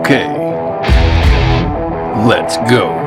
Okay, let's go.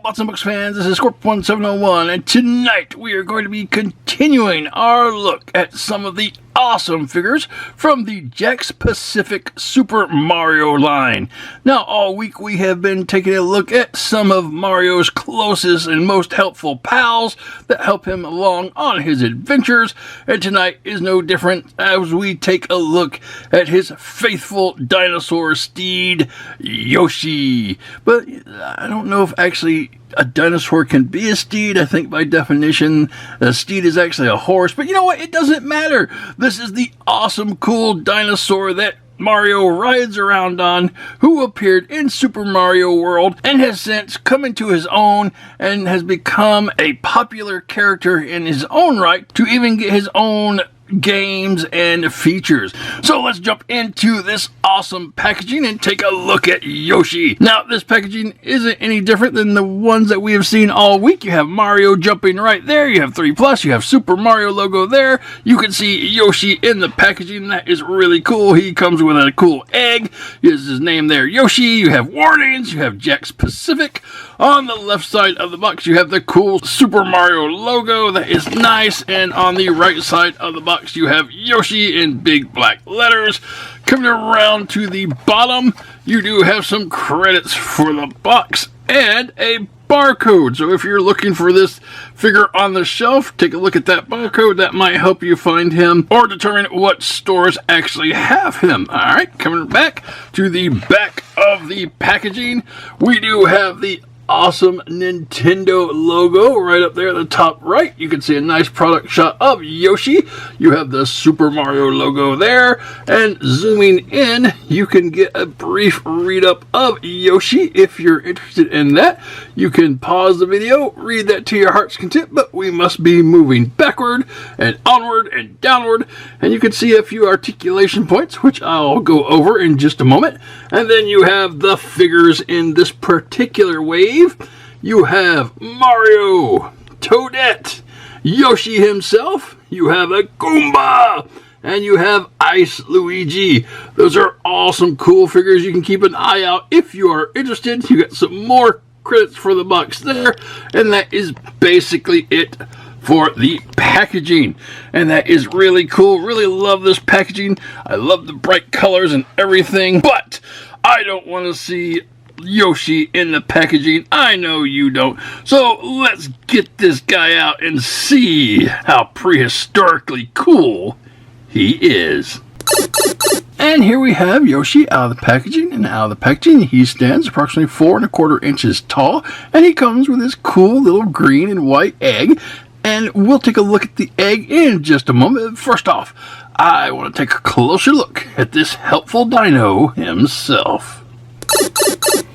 Bots and Books fans, this is Scorp1701, and tonight we are going to be continuing our look at some of the awesome figures from the Jakks Pacific Super Mario line. Now, all week we have been taking a look at some of Mario's closest and most helpful pals that help him along on his adventures, and tonight is no different as we take a look at his faithful dinosaur steed, Yoshi. But I don't know if actually a dinosaur can be a steed. I think by definition, a steed is actually a horse. But you know what? It doesn't matter. This is the awesome, cool dinosaur that Mario rides around on, who appeared in Super Mario World and has since come into his own and has become a popular character in his own right to even get his own games and features. So let's jump into this awesome packaging and take a look at Yoshi. Now, this packaging isn't any different than the ones that we have seen all week. You have Mario jumping right there. You have 3+. You have Super Mario logo there. You can see Yoshi in the packaging. That is really cool. He comes with a cool egg. Here's his name there, Yoshi. You have warnings. You have Jakks Pacific. On the left side of the box, you have the cool Super Mario logo. That is nice. And on the right side of the box, you have Yoshi in big black letters. Coming around to the bottom, you do have some credits for the box and a barcode. So if you're looking for this figure on the shelf, take a look at that barcode. That might help you find him or determine what stores actually have him. Alright, coming back to the back of the packaging, we do have the awesome Nintendo logo right up there at the top right. You can see a nice product shot of Yoshi. You have the Super Mario logo there, and zooming in, you can get a brief read up of Yoshi if you're interested in that. You can pause the video, read that to your heart's content, but we must be moving backward and onward and downward, and you can see a few articulation points, which I'll go over in just a moment. And then you have the figures in this particular wave. You have Mario, Toadette, Yoshi himself, you have a Koopa, and you have Ice Luigi. Those are awesome, cool figures. You can keep an eye out if you are interested. You got some more credits for the box there, and that is basically it for the packaging. And that is really cool. Really love this packaging. I love the bright colors and everything, but I don't want to see Yoshi in the packaging. I know you don't. So let's get this guy out and see how prehistorically cool he is. And here we have Yoshi out of the packaging, and out of the packaging he stands approximately 4¼ inches tall, and he comes with this cool little green and white egg, and we'll take a look at the egg in just a moment. First off, I want to take a closer look at this helpful dino himself.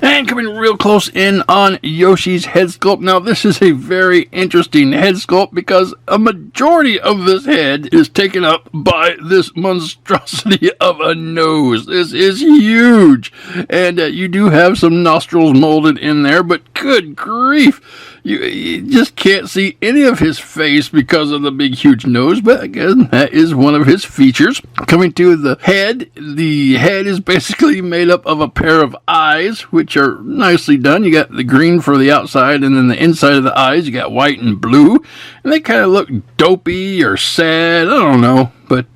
And coming real close in on Yoshi's head sculpt. Now, this is a very interesting head sculpt because a majority of this head is taken up by this monstrosity of a nose. This is huge. And you do have some nostrils molded in there, but good grief. You just can't see any of his face because of the big, huge nose, but again, that is one of his features. Coming to the head is basically made up of a pair of eyes, which are nicely done. You got the green for the outside, and then the inside of the eyes, you got white and blue, and they kind of look dopey or sad, I don't know. But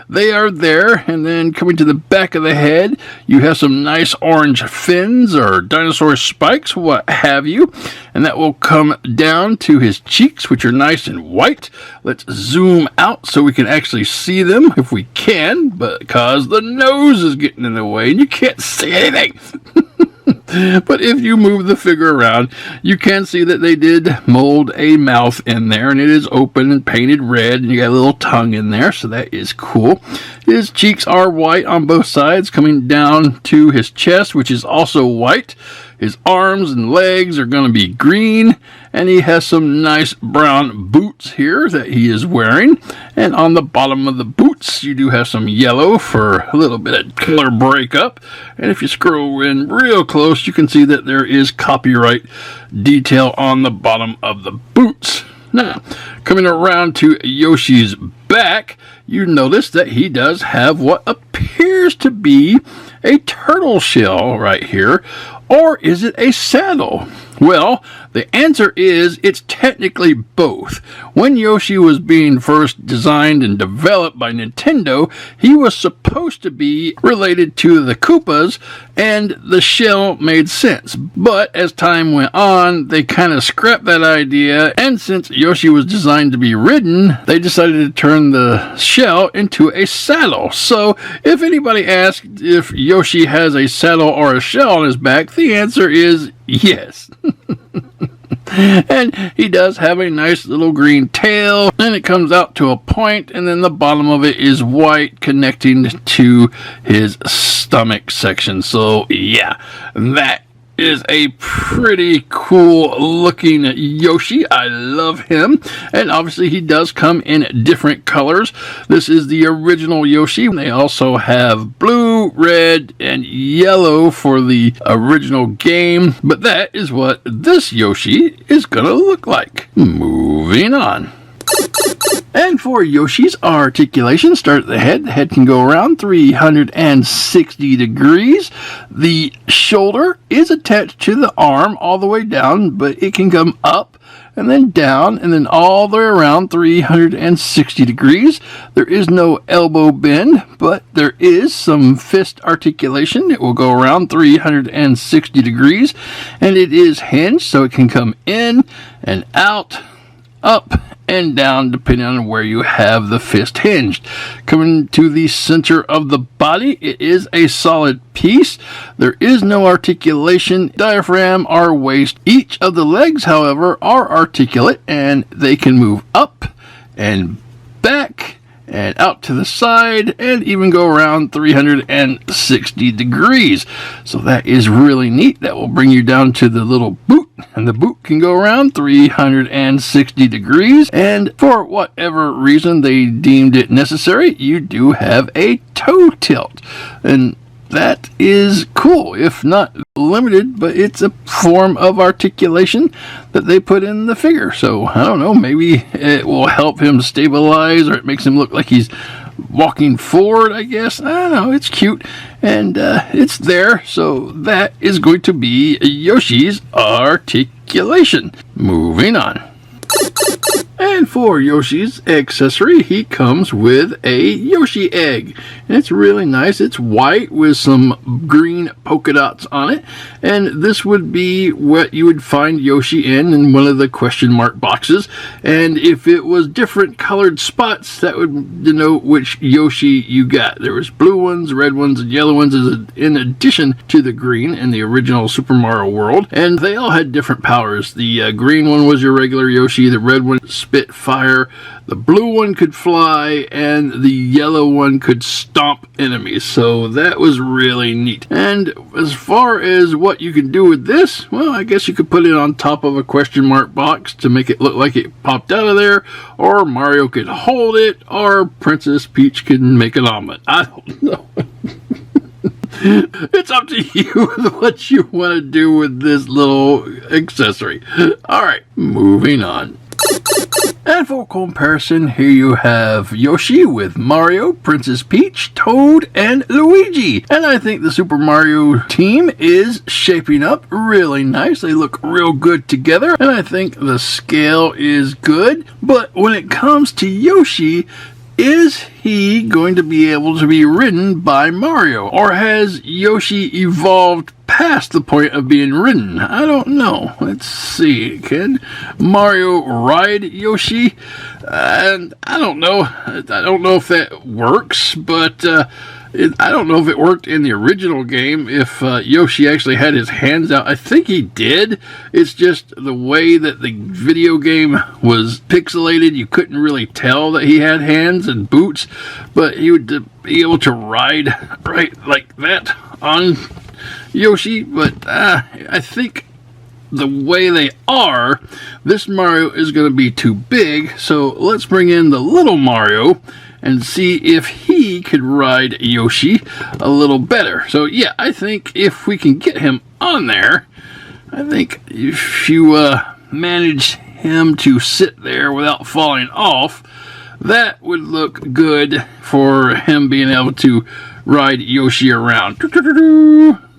they are there. And then coming to the back of the head, you have some nice orange fins or dinosaur spikes, what have you. And that will come down to his cheeks, which are nice and white. Let's zoom out so we can actually see them if we can, because the nose is getting in the way and you can't see anything. But if you move the figure around, you can see that they did mold a mouth in there, and it is open and painted red, and you got a little tongue in there, so that is cool. His cheeks are white on both sides, coming down to his chest, which is also white. His arms and legs are going to be green, and he has some nice brown boots here that he is wearing. And on the bottom of the boots, you do have some yellow for a little bit of color breakup. And if you scroll in real close, you can see that there is copyright detail on the bottom of the boots. Now, coming around to Yoshi's back, you notice that he does have what appears to be a turtle shell right here. Or is it a saddle? Well, the answer is it's technically both. When Yoshi was being first designed and developed by Nintendo, he was supposed to be related to the Koopas, and the shell made sense. But as time went on, they kind of scrapped that idea, and since Yoshi was designed to be ridden, they decided to turn the shell into a saddle. So if anybody asked if Yoshi has a saddle or a shell on his back, the answer is yes. And he does have a nice little green tail, and it comes out to a point, and then the bottom of it is white connecting to his stomach section. So yeah, that is a pretty cool looking Yoshi. I love him, and obviously he does come in different colors. This is the original Yoshi. They also have blue, red, and yellow for the original game, but that is what this Yoshi is gonna look like. Moving on. And for Yoshi's articulation, start at the head. The head can go around 360 degrees. The shoulder is attached to the arm all the way down, but it can come up and then down and then all the way around 360 degrees. There is no elbow bend, but there is some fist articulation. It will go around 360 degrees, and it is hinged, so it can come in and out, up and down, depending on where you have the fist hinged. Coming to the center of the body, it is a solid piece. There is no articulation, diaphragm, or waist. Each of the legs, however, are articulate, and they can move up and back and out to the side, and even go around 360 degrees. So that is really neat. That will bring you down to the little boot, and the boot can go around 360 degrees, and for whatever reason they deemed it necessary, you do have a toe tilt, and that is cool, if not limited, but it's a form of articulation that they put in the figure. So I don't know, maybe it will help him stabilize, or it makes him look like he's walking forward, I guess. I don't know, it's cute, and it's there. So that is going to be Yoshi's articulation. Moving on. And for Yoshi's accessory, he comes with a Yoshi egg. And it's really nice. It's white with some green polka dots on it. And this would be what you would find Yoshi in one of the question mark boxes. And if it was different colored spots, that would denote which Yoshi you got. There was blue ones, red ones, and yellow ones in addition to the green in the original Super Mario World. And they all had different powers. The green one was your regular Yoshi. The red one spit fire, the blue one could fly, and the yellow one could stomp enemies. So that was really neat. And as far as what you can do with this, well, I guess you could put it on top of a question mark box to make it look like it popped out of there, or Mario could hold it, or Princess Peach can make an omelet. I don't know. It's up to you what you want to do with this little accessory. Alright, moving on. And for comparison, here you have Yoshi with Mario, Princess Peach, Toad, and Luigi. And I think the Super Mario team is shaping up really nice. They look real good together, and I think the scale is good. But when it comes to Yoshi, is he going to be able to be ridden by Mario? Or has Yoshi evolved past the point of being ridden? I don't know. Let's see. Can Mario ride Yoshi? And I don't know. I don't know if that works, but I don't know if it worked in the original game, if Yoshi actually had his hands out. I think he did. It's just the way that the video game was pixelated, you couldn't really tell that he had hands and boots, but he would be able to ride right like that on Yoshi. But I think the way they are, this Mario is going to be too big, so let's bring in the little Mario and see if he could ride Yoshi a little better. So yeah, I think if we can get him on there, I think if you manage him to sit there without falling off, that would look good for him being able to ride Yoshi around.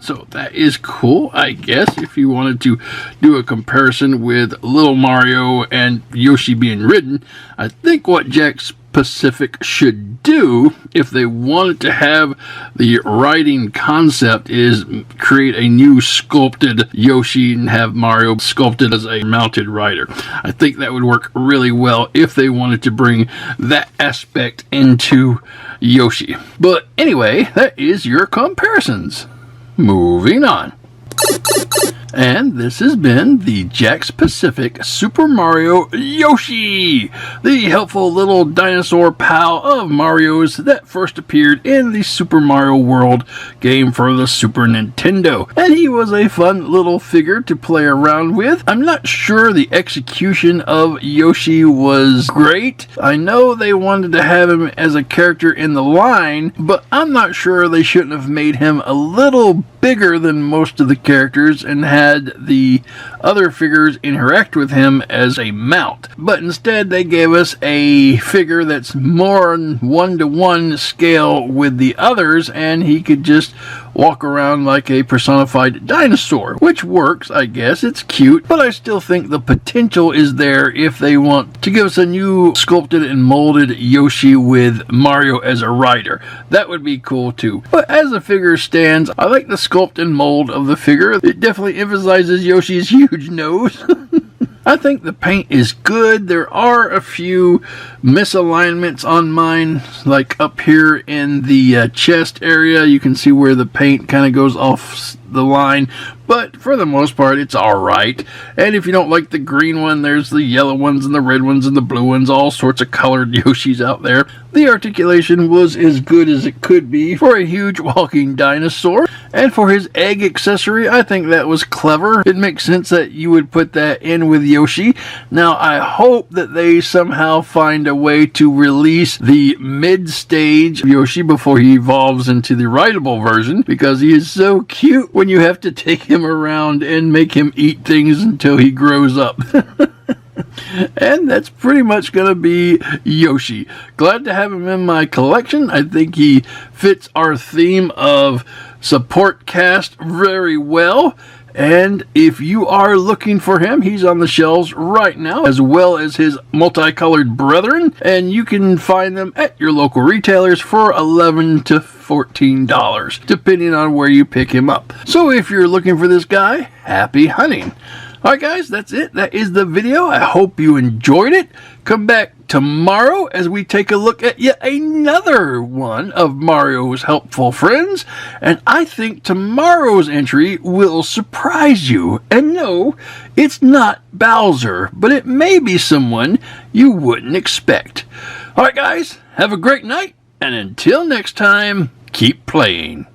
So that is cool, I guess, if you wanted to do a comparison with little Mario and Yoshi being ridden. I think what Jakks Pacific should do, if they wanted to have the riding concept, is create a new sculpted Yoshi and have Mario sculpted as a mounted rider. I think that would work really well if they wanted to bring that aspect into Yoshi. But anyway, that is your comparisons. Moving on. And this has been the Jakks Pacific Super Mario Yoshi, the helpful little dinosaur pal of Mario's that first appeared in the Super Mario World game for the Super Nintendo. And he was a fun little figure to play around with. I'm not sure the execution of Yoshi was great. I know they wanted to have him as a character in the line, but I'm not sure they shouldn't have made him a little bigger than most of the characters and had the other figures interact with him as a mount. But instead they gave us a figure that's more one-to-one scale with the others, and he could just walk around like a personified dinosaur, which works, I guess. It's cute, but I still think the potential is there if they want to give us a new sculpted and molded Yoshi with Mario as a rider. That would be cool too. But as the figure stands, I like the sculpt and mold of the figure. It definitely emphasizes Yoshi's huge nose. I think the paint is good. There are a few misalignments on mine, like up here in the chest area. You can see where the paint kind of goes off the line, but for the most part it's alright. And if you don't like the green one, there's the yellow ones and the red ones and the blue ones, all sorts of colored Yoshis out there. The articulation was as good as it could be for a huge walking dinosaur. And for his egg accessory, I think that was clever. It makes sense that you would put that in with Yoshi. Now I hope that they somehow find a way to release the mid-stage Yoshi before he evolves into the rideable version, because he is so cute when you have to take him around and make him eat things until he grows up. And that's pretty much going to be Yoshi. Glad to have him in my collection. I think he fits our theme of support cast very well. And if you are looking for him, he's on the shelves right now, as well as his multicolored brethren. And you can find them at your local retailers for $11 to $14, depending on where you pick him up. So if you're looking for this guy, happy hunting. Alright guys, that's it. That is the video. I hope you enjoyed it. Come back tomorrow as we take a look at yet another one of Mario's helpful friends. And I think tomorrow's entry will surprise you. And no, it's not Bowser, but it may be someone you wouldn't expect. Alright guys, have a great night, and until next time, keep playing.